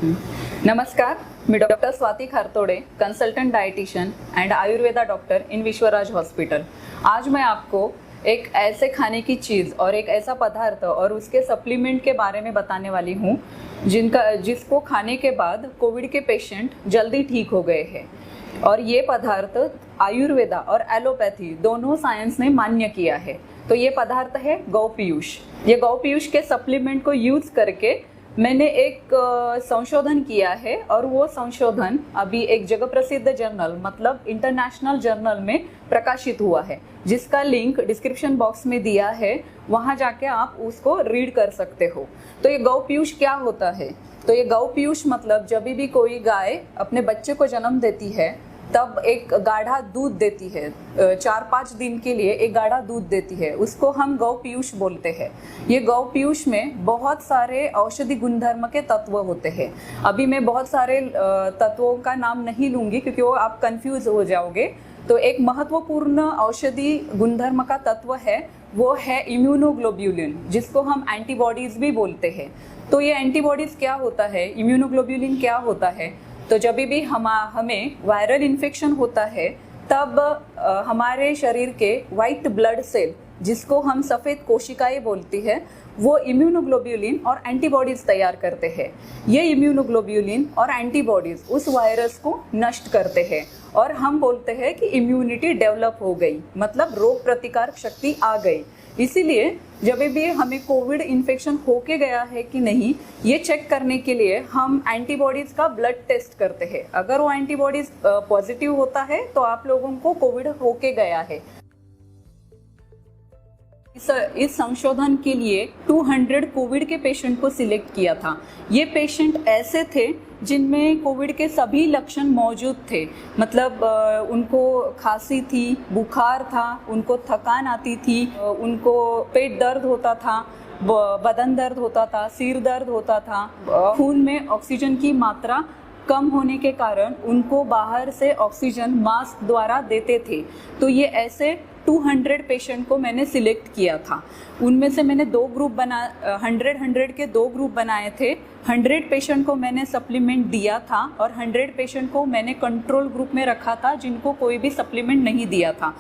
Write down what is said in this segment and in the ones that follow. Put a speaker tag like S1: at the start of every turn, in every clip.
S1: नमस्कार, मी doctor Swati Khartode, consultant dietitian and Ayurveda doctor in Vishwaraj hospital. आज मैं आपको एक ऐसे खाने की चीज़ और एक ऐसा पदार्थ और उसके सप्लीमेंट के बारे में बताने वाली हूँ जिसको खाने के बाद कोविड के पेशेंट जल्दी ठीक हो गए हैं। और ये पदार्थ आयुर्वेदा और एलोपैथी दोनों साइंस ने मान्य किया है। तो ये पदार्थ है गौ पीयूष। ये गौ पीयूष के सप्लीमेंट को यूज़ करके मैंने एक संशोधन किया है और वो संशोधन अभी एक जगह प्रसिद्ध जर्नल मतलब इंटरनेशनल जर्नल में प्रकाशित हुआ है, जिसका लिंक डिस्क्रिप्शन बॉक्स में दिया है। वहाँ जाके आप उसको रीड कर सकते हो। तो ये गौ पीयूष क्या होता है? तो ये गौ पीयूष मतलब जब भी कोई गाय अपने बच्चे को जन्म देती है तब एक गाढ़ा दूध देती है, 4-5 दिन के लिए एक गाढ़ा दूध देती है, उसको हम गौ पीयूष बोलते हैं। ये गौ पीयूष में बहुत सारे औषधि गुणधर्म के तत्व होते हैं। अभी मैं बहुत सारे तत्वों का नाम नहीं लूँगी क्योंकि वो आप कंफ्यूज हो जाओगे। तो एक महत्वपूर्ण औषधि गुणधर्म का तत्व है, वो है इम्यूनोग्लोब्यूलिन, जिसको हम एंटीबॉडीज भी बोलते हैं। तो ये एंटीबॉडीज क्या होता है, इम्यूनोग्लोब्यूलिन क्या होता है? तो जब भी हमें वायरल इन्फेक्शन होता है तब हमारे शरीर के वाइट ब्लड सेल, जिसको हम सफ़ेद कोशिकाएं बोलती है, वो इम्यूनोग्लोब्यूलिन और एंटीबॉडीज़ तैयार करते हैं। ये इम्यूनोग्लोब्यूलिन और एंटीबॉडीज़ उस वायरस को नष्ट करते हैं और हम बोलते हैं कि इम्यूनिटी डेवलप हो गई, मतलब रोग प्रतिकारक शक्ति आ गई। इसीलिए जब भी हमें कोविड इन्फेक्शन होके गया है कि नहीं, ये चेक करने के लिए हम एंटीबॉडीज़ का ब्लड टेस्ट करते हैं। अगर वो एंटीबॉडीज़ पॉजिटिव होता है तो आप लोगों को कोविड होके गया है। इस संशोधन के लिए 200 कोविड के पेशेंट को सिलेक्ट किया था। ये पेशेंट ऐसे थे जिनमें कोविड के सभी लक्षण मौजूद थे, मतलब उनको खांसी थी, बुखार था, उनको थकान आती थी, उनको पेट दर्द होता था, बदन दर्द होता था, सिर दर्द होता था, खून में ऑक्सीजन की मात्रा कम होने के कारण उनको बाहर से ऑक्सीजन मास्क द्वारा देते थे। तो ये ऐसे 200 पेशेंट को मैंने सिलेक्ट किया था। उनमें से मैंने 2 ग्रुप 100 के 2 ग्रुप बनाए थे। 100 पेशेंट को मैंने सप्लीमेंट दिया था और 100 पेशेंट को मैंने कंट्रोल ग्रुप में रखा था, जिनको कोई भी सप्लीमेंट नहीं दिया था।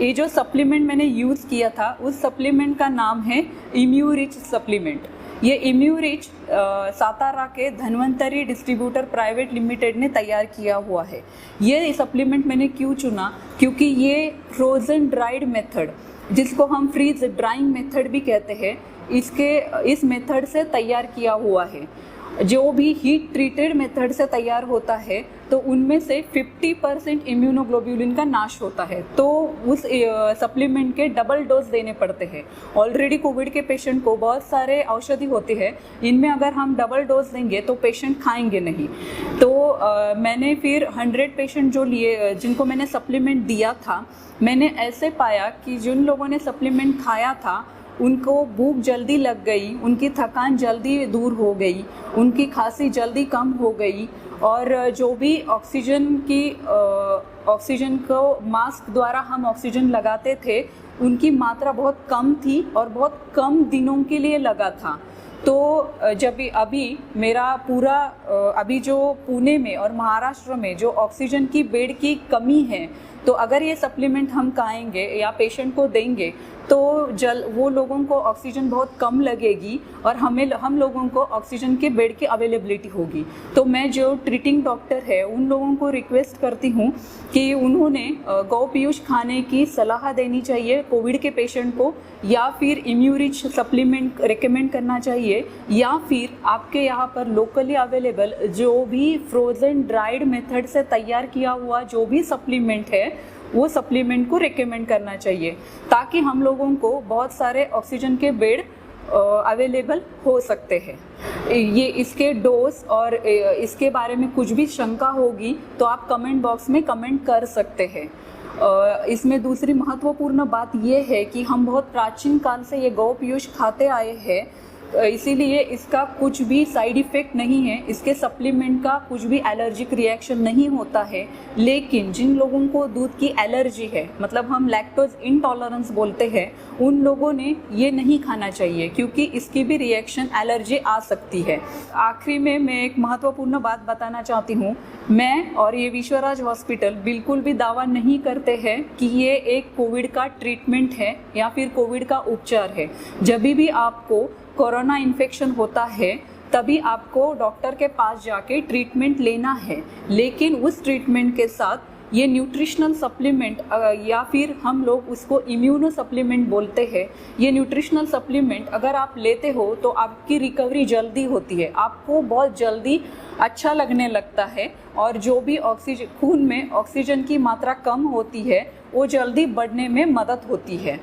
S1: ये जो सप्लीमेंट मैंने यूज़ किया था उस सप्लीमेंट का नाम है इम्यूरिच सप्लीमेंट। ये इम्यूरिच सातारा के धन्वंतरी डिस्ट्रीब्यूटर प्राइवेट लिमिटेड ने तैयार किया हुआ है। ये सप्लीमेंट मैंने क्यों चुना? क्योंकि ये फ्रोज़न ड्राइड मेथड, जिसको हम फ्रीज ड्राइंग मेथड भी कहते हैं, इस मेथड से तैयार किया हुआ है। जो भी हीट ट्रीटेड मेथड से तैयार होता है तो उनमें से 50% इम्यूनोग्लोब्यूलिन का नाश होता है, तो उस सप्लीमेंट के डबल डोज देने पड़ते हैं। ऑलरेडी कोविड के पेशेंट को बहुत सारे औषधि होती है, इनमें अगर हम डबल डोज देंगे तो पेशेंट खाएंगे नहीं। तो मैंने फिर 100 पेशेंट जो लिए, जिनको मैंने सप्लीमेंट दिया था, मैंने ऐसे पाया कि जिन लोगों ने सप्लीमेंट खाया था उनको भूख जल्दी लग गई, उनकी थकान जल्दी दूर हो गई, उनकी खांसी जल्दी कम हो गई, और जो भी ऑक्सीजन को मास्क द्वारा हम ऑक्सीजन लगाते थे उनकी मात्रा बहुत कम थी और बहुत कम दिनों के लिए लगा था। तो जब अभी मेरा पूरा अभी जो पुणे में और महाराष्ट्र में जो ऑक्सीजन की बेड की कमी है, तो अगर ये सप्लीमेंट हम खाएंगे या पेशेंट को देंगे तो वो लोगों को ऑक्सीजन बहुत कम लगेगी और हम लोगों को ऑक्सीजन के बेड की अवेलेबिलिटी होगी। तो मैं जो ट्रीटिंग डॉक्टर है उन लोगों को रिक्वेस्ट करती हूँ कि उन्होंने गौ पीयूष खाने की सलाह देनी चाहिए कोविड के पेशेंट को, या फिर इम्यूरिच सप्लीमेंट रिकमेंड करना चाहिए, या फिर आपके यहाँ पर लोकली अवेलेबल जो भी फ्रोज़न ड्राइड मेथड से तैयार किया हुआ जो भी सप्लीमेंट है वो सप्लीमेंट को रिकमेंड करना चाहिए, ताकि हम लोगों को बहुत सारे ऑक्सीजन के बेड अवेलेबल हो सकते हैं। ये इसके डोज और इसके बारे में कुछ भी शंका होगी तो आप कमेंट बॉक्स में कमेंट कर सकते हैं। इसमें दूसरी महत्वपूर्ण बात ये है कि हम बहुत प्राचीन काल से ये गौ पीयूष खाते आए हैं। इसीलिए इसका कुछ भी साइड इफ़ेक्ट नहीं है, इसके सप्लीमेंट का कुछ भी एलर्जिक रिएक्शन नहीं होता है। लेकिन जिन लोगों को दूध की एलर्जी है, मतलब हम लैक्टोज इंटॉलरेंस बोलते हैं, उन लोगों ने ये नहीं खाना चाहिए क्योंकि इसकी भी रिएक्शन एलर्जी आ सकती है। आखिरी में मैं एक महत्वपूर्ण बात बताना चाहती हूँ। मैं और ये विश्वराज हॉस्पिटल बिल्कुल भी दावा नहीं करते हैं कि ये एक कोविड का ट्रीटमेंट है या फिर कोविड का उपचार है। जब भी आपको कोरोना इन्फेक्शन होता है तभी आपको डॉक्टर के पास जाके ट्रीटमेंट लेना है, लेकिन उस ट्रीटमेंट के साथ ये न्यूट्रिशनल सप्लीमेंट या फिर हम लोग उसको इम्यूनो सप्लीमेंट बोलते हैं, ये न्यूट्रिशनल सप्लीमेंट अगर आप लेते हो तो आपकी रिकवरी जल्दी होती है, आपको बहुत जल्दी अच्छा लगने लगता है और जो भी ऑक्सीजन खून में ऑक्सीजन की मात्रा कम होती है वो जल्दी बढ़ने में मदद होती है।